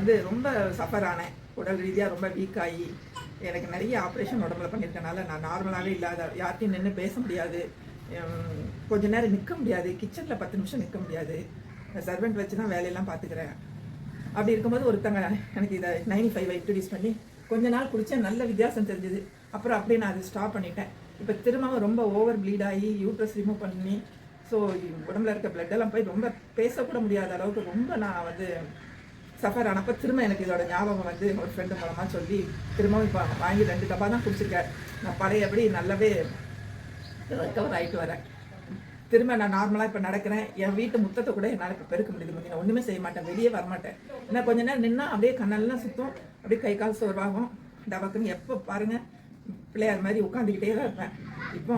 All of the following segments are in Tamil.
வந்து ரொம்ப சஃபர் ஆனேன். உடல் ரீதியாக ரொம்ப வீக் ஆகி எனக்கு நிறைய ஆப்ரேஷன் உடம்புல பண்ணியிருக்கனால நான் நார்மலாகவே இல்லாத, யார்ட்டையும் நின்று பேச முடியாது, கொஞ்ச நேரம் நிற்க முடியாது, கிச்சனில் 10 நிமிஷம் நிற்க முடியாது, சர்வெண்ட் வச்சு தான் வேலையெல்லாம் பார்த்துக்கிறேன். அப்படி இருக்கும்போது ஒருத்தங்க எனக்கு இதை 95 இன்ட்ரடியூஸ் பண்ணி கொஞ்ச நாள் குடித்தேன், நல்ல வித்தியாசம் தெரிஞ்சுது. அப்புறம் அப்படியே நான் அதை ஸ்டாப் பண்ணிட்டேன். இப்போ திரும்பவும் ரொம்ப ஓவர் ப்ளீட் ஆகி யூட்ரஸ் ரிமூவ் பண்ணி, ஸோ உடம்புல இருக்க பிளட்டெல்லாம் போய் ரொம்ப பேசக்கூட முடியாத அளவுக்கு ரொம்ப நான் வந்து சஃபர் ஆனப்போ திரும்ப எனக்கு இதோட ஞாபகம் வந்து ஒரு ஃப்ரெண்டு மூலமாக சொல்லி திரும்பவும் இப்போ வாங்கி 2 டப்பா தான் குடிச்சிருக்கேன். நான் பழையபடி நல்லாவே ரெக்கவர் ஆகிட்டு வரேன். திரும்ப நான் நார்மலாக இப்போ நடக்கிறேன். என் வீட்டு முத்தத்தை கூட என்னால் இப்போ பெருக்க முடியுது. நான் ஒன்றுமே செய்ய மாட்டேன், வெளியே வரமாட்டேன். ஏன்னா கொஞ்ச நேரம் நின்னா அப்படியே கண்ணெல்லாம் சுற்றும், அப்படியே கை கால் சோர்வாகும். டபக்குன்னு எப்போ பாருங்கள் பிள்ளையார் மாதிரி உட்காந்துக்கிட்டே தான் இருப்பேன். இப்போ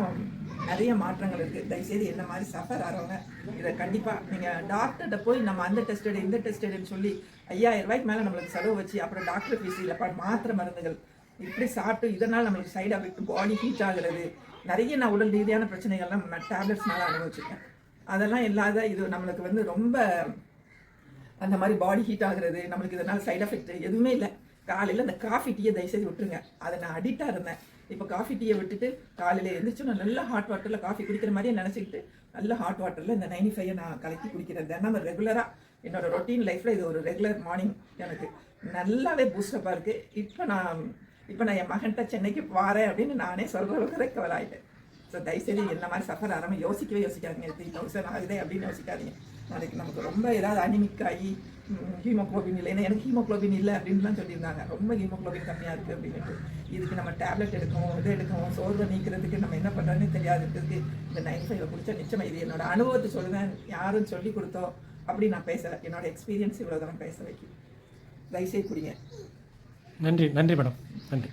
நிறைய மாற்றங்கள் இருக்குது. தயவுசெய்து என்ன மாதிரி சஃபர் ஆகிறவங்க இதை கண்டிப்பாக நீங்கள் டாக்டர்கிட்ட போய் நம்ம அந்த டெஸ்ட் எடு இந்த டெஸ்ட் எடுன்னு சொல்லி 5000 ரூபாய்க்கு மேலே நம்மளுக்கு செலவு வச்சு அப்புறம் டாக்டர் ஃபீஸ் இல்லை மாத்திரை மருந்துகள் இப்படி சாப்பிட்டு இதனால் நம்மளுக்கு சைட் எஃபெக்ட், பாடி ஹீட் ஆகிறது, நிறைய நான் உடல் ரீதியான பிரச்சனைகள்லாம் நான் டேப்லெட்ஸ்னால அனுபவிச்சிருக்கேன். அதெல்லாம் இல்லாத இது நம்மளுக்கு வந்து ரொம்ப அந்த மாதிரி பாடி ஹீட் ஆகுறது, நம்மளுக்கு இதனால் சைட் எஃபெக்ட் எதுவுமே இல்லை. காலையில் இந்த காஃபி டீயை தயவுசெய்து விட்டுருங்க. அதை நான் அடிக்டாக இருந்தேன். இப்போ காஃபி டீயை விட்டுட்டு காலையில் எழுந்திரிச்சு நான் நல்லா ஹாட் வாட்டரில் காஃபி குடிக்கிற மாதிரியே நினச்சிக்கிட்டு நல்ல ஹாட் வாட்டரில் இந்த 95 நான் கலக்கி குடிக்கிறேன். தினம் ரெகுலராக என்னோட ரொட்டீன் லைஃப்பில் இது ஒரு ரெகுலர் மார்னிங் எனக்கு நல்லாவே பூஸ்டப்பாக இருக்குது. இப்போ நான் என் மகன்கிட்ட சென்னைக்கு வாரேன் அப்படின்னு நானே சொல்கிற அளவுக்கு ரெக்கவர் ஆகிட்டேன். ஸோ தயவுசெய்து என்ன மாதிரி சஃபர் ஆகாமல் யோசிக்கவே யோசிக்காதீங்க. 3000 ஆகுதே அப்படின்னு யோசிக்காதீங்க. நாளைக்கு நமக்கு ரொம்ப ஏதாவது அனிமிக் ஆகி ஹீமோக்ளோபின் இல்லை, ஏன்னா எனக்கு ஹீமோக்ளோபின் இல்லை அப்படின்லாம் சொல்லியிருந்தாங்க. ரொம்ப ஹீமோக்ளோபின் கம்மியாக இருக்குது அப்படின்ட்டு இதுக்கு நம்ம டேப்லெட் எடுக்கவும் இது எடுக்கவும் சோர்வை நீக்கிறதுக்கு நம்ம என்ன பண்ணுறோன்னு தெரியாதுன்றதுக்கு இந்த 95 குடித்தா நிச்சயமாக இது என்னோட அனுபவத்தை சொல்லுவேன். யாரும் சொல்லி கொடுத்தோம் அப்படி நான் பேசலை. என்னோட எக்ஸ்பீரியன்ஸ் இவ்வளோ தான் பேச வைக்கும். தயவுசெய்து குடிங்க. நன்றி நன்றி மேடம், நன்றி.